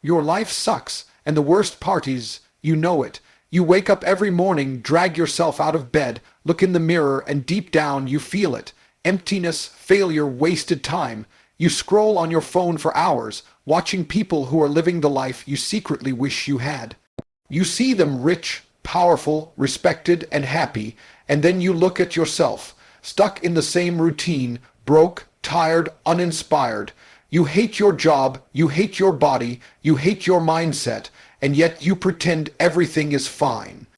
Your life sucks, and the worst part is, you know it. You wake up every morning, drag yourself out of bed, look in the mirror, and deep down you feel it. Emptiness, failure, wasted time. You scroll on your phone for hours, watching people who are living the life you secretly wish you had. You see them rich, powerful, respected, and happy, and then you look at yourself, stuck in the same routine, broke, tired, uninspired. You hate your job, you hate your body, you hate your mindset, and yet you pretend everything is fine.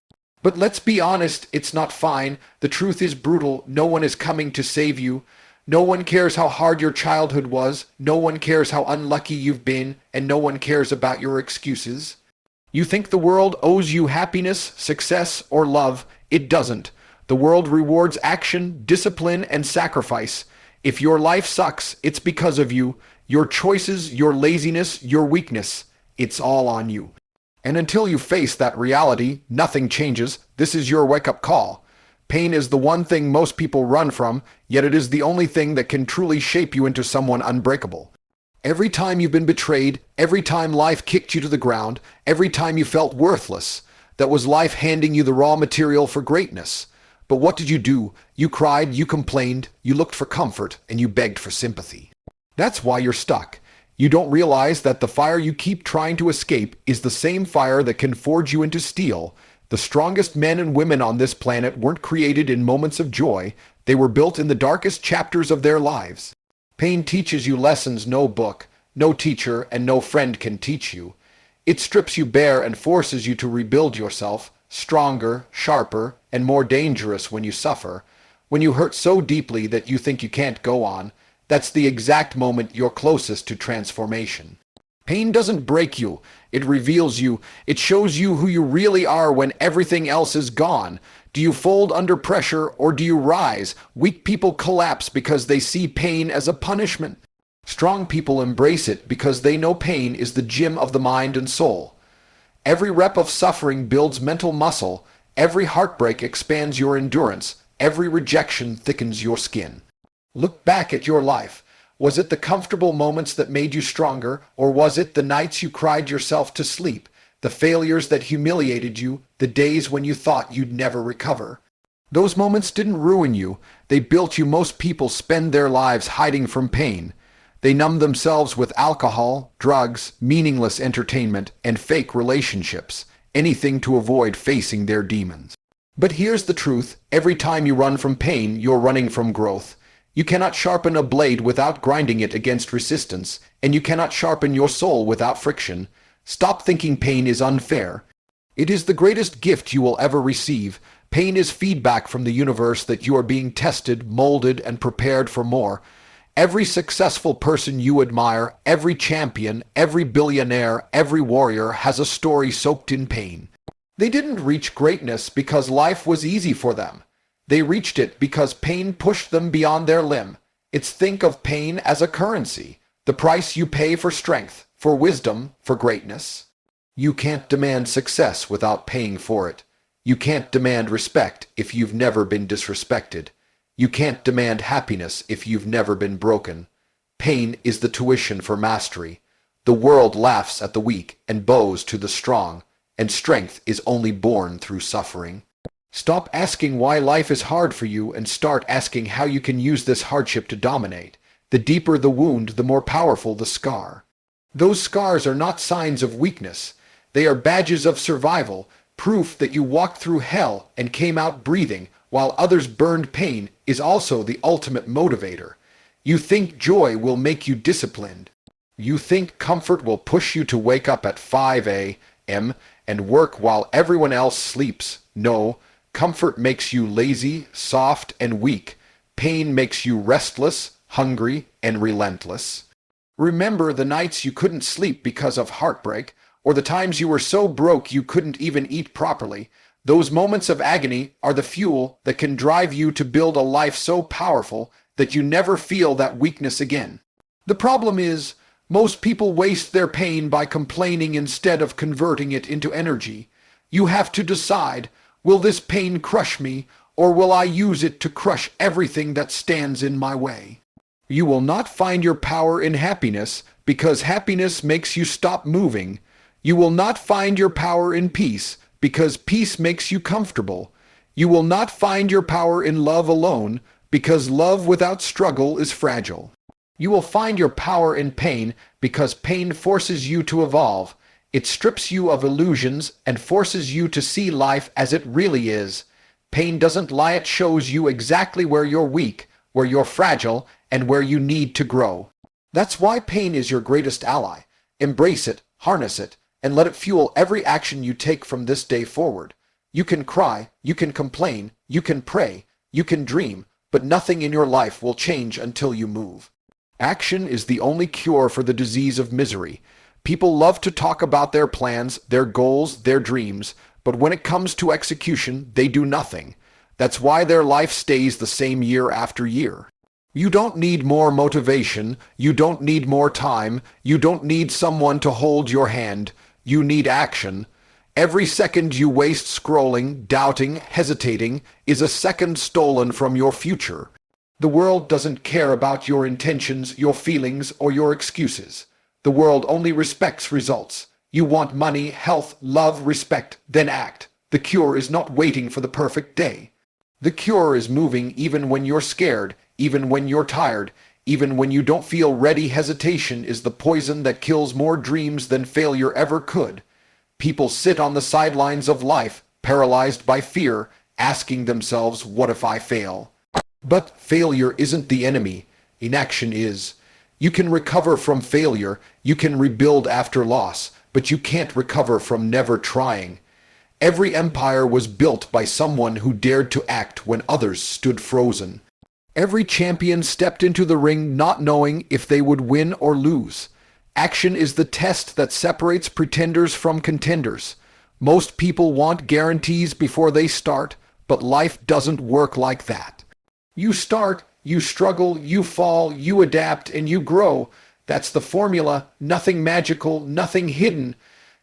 But let's be honest, it's not fine. The truth is brutal. No one is coming to save you. No one cares how hard your childhood was. No one cares how unlucky you've been, and no one cares about your excuses. You think the world owes you happiness, success, or love. It doesn't. The world rewards action, discipline, and sacrifice. If your life sucks, it's because of you. Your choices, your laziness, your weakness. It's all on you. And until you face that reality, nothing changes. This is your wake-up call. Pain is the one thing most people run from, yet it is the only thing that can truly shape you into someone unbreakable. Every time you've been betrayed, every time life kicked you to the ground, every time you felt worthless, that was life handing you the raw material for greatness. But what did you do? You cried, you complained, you looked for comfort, and you begged for sympathy. That's why you're stuck. You don't realize that the fire you keep trying to escape is the same fire that can forge you into steel. The strongest men and women on this planet weren't created in moments of joy. They were built in the darkest chapters of their lives. Pain teaches you lessons no book, no teacher, and no friend can teach you. It strips you bare and forces you to rebuild yourself, stronger, sharper, and more dangerous when you suffer. When you hurt so deeply that you think you can't go on, that's the exact moment you're closest to transformation. Pain doesn't break you. It reveals you. It shows you who you really are when everything else is gone. Do you fold under pressure or do you rise? Weak people collapse because they see pain as a punishment. Strong people embrace it because they know pain is the gym of the mind and soul. Every rep of suffering builds mental muscle. Every heartbreak expands your endurance. Every rejection thickens your skin. Look back at your life. Was it the comfortable moments that made you stronger, or was it the nights you cried yourself to sleep, the failures that humiliated you, the days when you thought you'd never recover? Those moments didn't ruin you. They built you. Most people spend their lives hiding from pain. They numb themselves with alcohol, drugs, meaningless entertainment, and fake relationships, anything to avoid facing their demons. But here's the truth. Every time you run from pain, you're running from growth. You cannot sharpen a blade without grinding it against resistance, and you cannot sharpen your soul without friction. Stop thinking pain is unfair. It is the greatest gift you will ever receive. Pain is feedback from the universe that you are being tested, molded, and prepared for more. Every successful person you admire, every champion, every billionaire, every warrior has a story soaked in pain. They didn't reach greatness because life was easy for them. They reached it because pain pushed them beyond their limb. It's think of pain as a currency, the price you pay for strength, for wisdom, for greatness. You can't demand success without paying for it. You can't demand respect if you've never been disrespected. You can't demand happiness if you've never been broken. Pain is the tuition for mastery. The world laughs at the weak and bows to the strong, and strength is only born through suffering. Stop asking why life is hard for you and start asking how you can use this hardship to dominate. The deeper the wound, the more powerful the scar. Those scars are not signs of weakness. They are badges of survival, proof that you walked through hell and came out breathing, while others burned. Pain is also the ultimate motivator. You think joy will make you disciplined. You think comfort will push you to wake up at 5 a.m. and work while everyone else sleeps. No. Comfort makes you lazy, soft, and weak. Pain makes you restless, hungry, and relentless. Remember the nights you couldn't sleep because of heartbreak, or the times you were so broke you couldn't even eat properly. Those moments of agony are the fuel that can drive you to build a life so powerful that you never feel that weakness again. The problem is, most people waste their pain by complaining instead of converting it into energy. You have to decide, will this pain crush me, or will I use it to crush everything that stands in my way? You will not find your power in happiness because happiness makes you stop moving. You will not find your power in peace because peace makes you comfortable. You will not find your power in love alone because love without struggle is fragile. You will find your power in pain because pain forces you to evolve. It strips you of illusions and forces you to see life as it really is. Pain doesn't lie, it shows you exactly where you're weak, where you're fragile, and where you need to grow. That's why pain is your greatest ally. Embrace it, harness it, and let it fuel every action you take from this day forward. You can cry, you can complain, you can pray, you can dream, but nothing in your life will change until you move. Action is the only cure for the disease of misery. People love to talk about their plans, their goals, their dreams, but when it comes to execution, they do nothing. That's why their life stays the same year after year. You don't need more motivation, you don't need more time, you don't need someone to hold your hand. You need action. Every second you waste scrolling, doubting, hesitating is a second stolen from your future. The world doesn't care about your intentions, your feelings, or your excuses. The world only respects results. You want money, health, love, respect, then act. The cure is not waiting for the perfect day. The cure is moving even when you're scared, even when you're tired, even when you don't feel ready. Hesitation is the poison that kills more dreams than failure ever could. People sit on the sidelines of life, paralyzed by fear, asking themselves, what if I fail? But failure isn't the enemy. Inaction is. You can recover from failure, you can rebuild after loss, but you can't recover from never trying. Every empire was built by someone who dared to act when others stood frozen. Every champion stepped into the ring not knowing if they would win or lose. Action is the test that separates pretenders from contenders. Most people want guarantees before they start, but life doesn't work like that. You start, you struggle, you fall, you adapt, and you grow. That's the formula. Nothing magical, nothing hidden.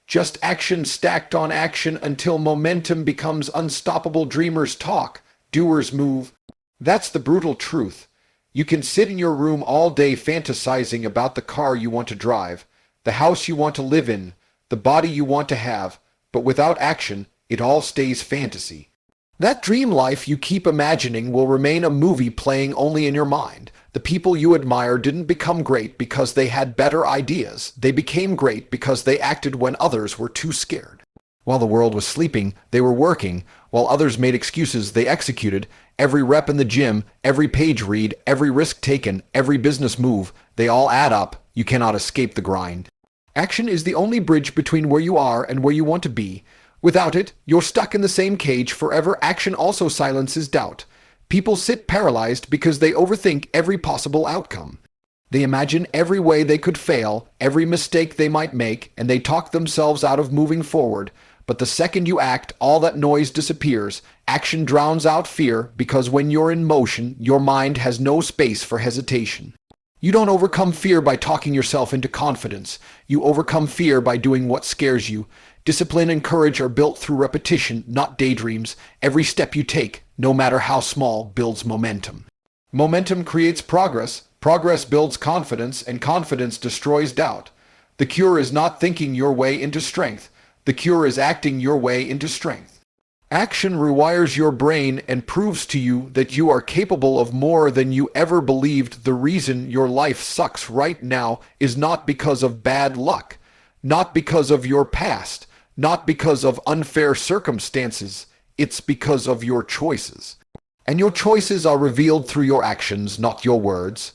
Just action stacked on action until momentum becomes unstoppable. Dreamers talk, doers move. That's the brutal truth. You can sit in your room all day fantasizing about the car you want to drive, the house you want to live in, the body you want to have, but without action, it all stays fantasy. That dream life you keep imagining will remain a movie playing only in your mind. The people you admire didn't become great because they had better ideas. They became great because they acted when others were too scared. While the world was sleeping, they were working. While others made excuses, they executed. Every rep in the gym, every page read, every risk taken, every business move, they all add up. You cannot escape the grind. Action is the only bridge between where you are and where you want to be. Without it, you're stuck in the same cage forever. Action also silences doubt. People sit paralyzed because they overthink every possible outcome. They imagine every way they could fail, every mistake they might make, and they talk themselves out of moving forward. But the second you act, all that noise disappears. Action drowns out fear because when you're in motion, your mind has no space for hesitation. You don't overcome fear by talking yourself into confidence. You overcome fear by doing what scares you. Discipline and courage are built through repetition, not daydreams. Every step you take, no matter how small, builds momentum. Momentum creates progress. Progress builds confidence, and confidence destroys doubt. The cure is not thinking your way into strength. The cure is acting your way into strength. Action rewires your brain and proves to you that you are capable of more than you ever believed. The reason your life sucks right now is not because of bad luck, not because of your past, not because of unfair circumstances. It's because of your choices. And your choices are revealed through your actions, not your words.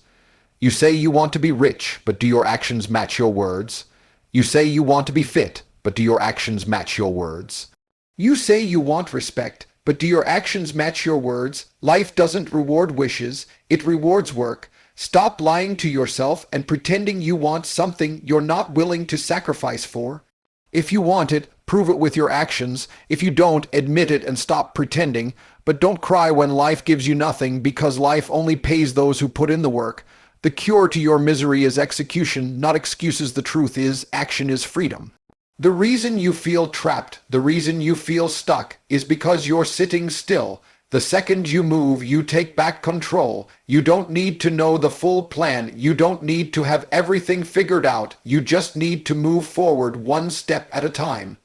You say you want to be rich, but do your actions match your words? You say you want to be fit, but do your actions match your words? You say you want respect, but do your actions match your words? Life doesn't reward wishes, it rewards work. Stop lying to yourself and pretending you want something you're not willing to sacrifice for. If you want it, prove it with your actions. If you don't, admit it and stop pretending. But don't cry when life gives you nothing, because life only pays those who put in the work. The cure to your misery is execution, not excuses. The truth is, action is freedom. The reason you feel trapped, the reason you feel stuck, is because you're sitting still. The second you move, you take back control. You don't need to know the full plan. You don't need to have everything figured out. You just need to move forward one step at a time.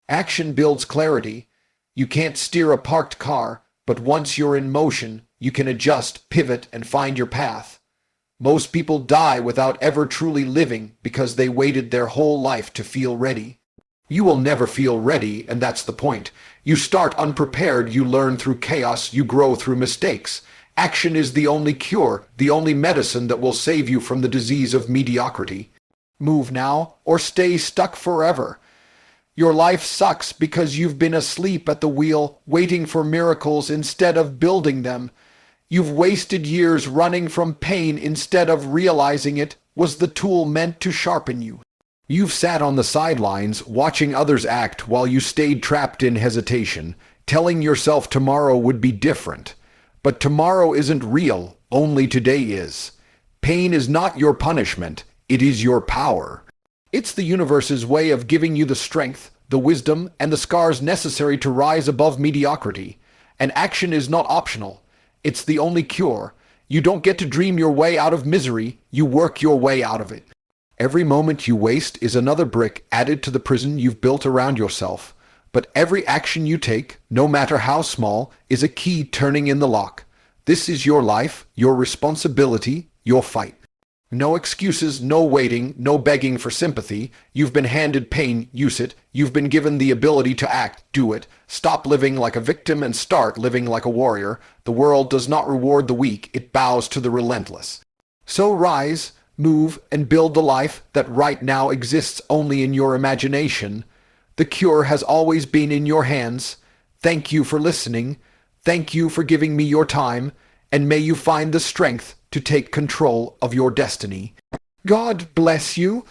Action builds clarity. You can't steer a parked car, but once you're in motion, you can adjust, pivot, and find your path. Most people die without ever truly living because they waited their whole life to feel ready. You will never feel ready, and that's the point. You start unprepared, you learn through chaos, you grow through mistakes. Action is the only cure, the only medicine that will save you from the disease of mediocrity. Move now, or stay stuck forever. Your life sucks because you've been asleep at the wheel, waiting for miracles instead of building them. You've wasted years running from pain instead of realizing it was the tool meant to sharpen you. You've sat on the sidelines, watching others act while you stayed trapped in hesitation, telling yourself tomorrow would be different. But tomorrow isn't real, only today is. Pain is not your punishment, it is your power. It's the universe's way of giving you the strength, the wisdom, and the scars necessary to rise above mediocrity. And action is not optional. It's the only cure. You don't get to dream your way out of misery, you work your way out of it. Every moment you waste is another brick added to the prison you've built around yourself. But every action you take, no matter how small, is a key turning in the lock. This is your life, your responsibility, your fight. No excuses, no waiting, no begging for sympathy. You've been handed pain, use it. You've been given the ability to act, do it. Stop living like a victim and start living like a warrior. The world does not reward the weak, it bows to the relentless. So rise, move, and build the life that right now exists only in your imagination. The cure has always been in your hands. Thank you for listening. Thank you for giving me your time, and may you find the strength to take control of your destiny. God bless you.